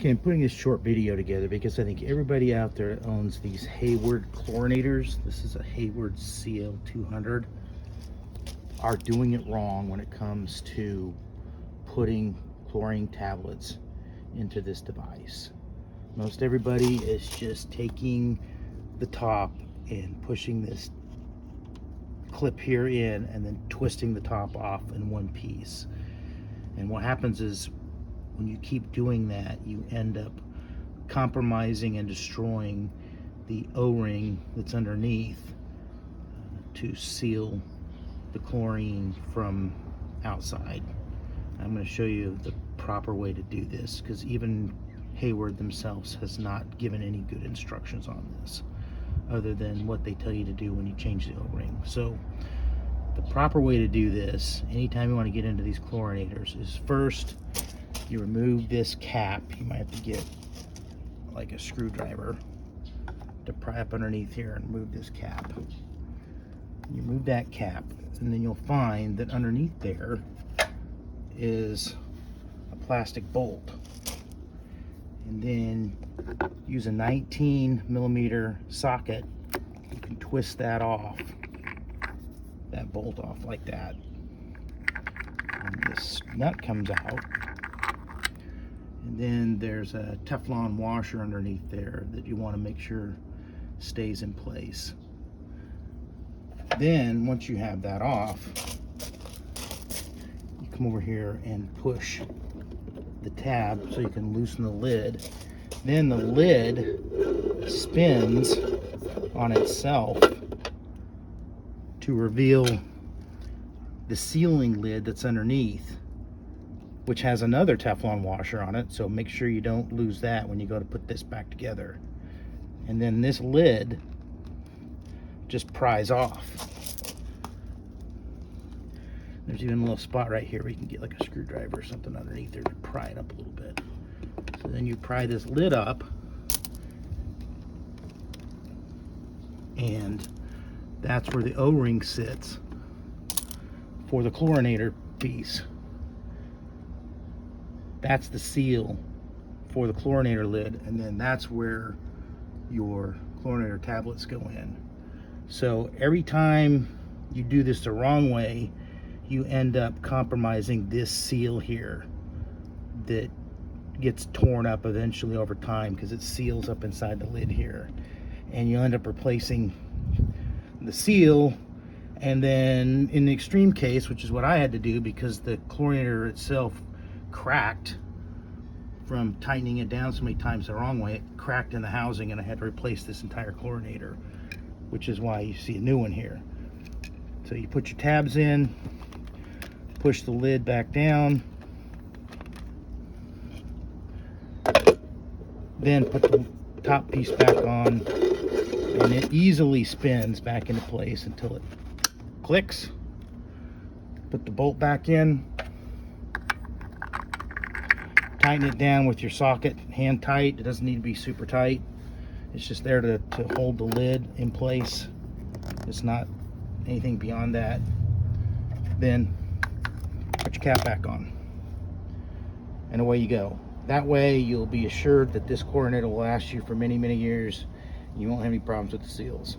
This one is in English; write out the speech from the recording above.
Okay, I'm putting this short video together because I think everybody out there that owns these Hayward Chlorinators, this is a Hayward CL200, are doing it wrong when it comes to putting chlorine tablets into this device. Most everybody is just taking the top and pushing this clip here in and then twisting the top off in one piece. And what happens is when you keep doing that, you end up compromising and destroying the O-ring that's underneath to seal the chlorine from outside. I'm going to show you the proper way to do this because even Hayward themselves has not given any good instructions on this other than what they tell you to do when you change the O-ring. So the proper way to do this anytime you want to get into these chlorinators is first you remove this cap. You might have to get like a screwdriver to pry up underneath here and remove this cap. You remove that cap and then you'll find that underneath there is a plastic bolt, and then use a 19mm socket. You can twist that off, that bolt off like that, and this nut comes out. And then there's a Teflon washer underneath there that you want to make sure stays in place. Then once you have that off, you come over here and push the tab so you can loosen the lid. Then the lid spins on itself to reveal the sealing lid that's underneath, which has another Teflon washer on it, so make sure you don't lose that when you go to put this back together. And then this lid just pries off. There's even a little spot right here where you can get like a screwdriver or something underneath there to pry it up a little bit. So then you pry this lid up, and that's where the O-ring sits for the chlorinator piece. That's the seal for the chlorinator lid, and then that's where your chlorinator tablets go in. So every time you do this the wrong way, you end up compromising this seal here that gets torn up eventually over time because it seals up inside the lid here. And you end up replacing the seal, and then in the extreme case, which is what I had to do because the chlorinator itself cracked from tightening it down so many times the wrong way, it cracked in the housing and I had to replace this entire chlorinator, which is why you see a new one here. So you put your tabs in, push the lid back down, then put the top piece back on, and it easily spins back into place until it clicks. Put the bolt back in, tighten it down with your socket, hand tight. It doesn't need to be super tight. It's just there to hold the lid in place. It's not anything beyond that. Then put your cap back on, and away you go. That way you'll be assured that this chlorinator will last you for many, many years. You won't have any problems with the seals.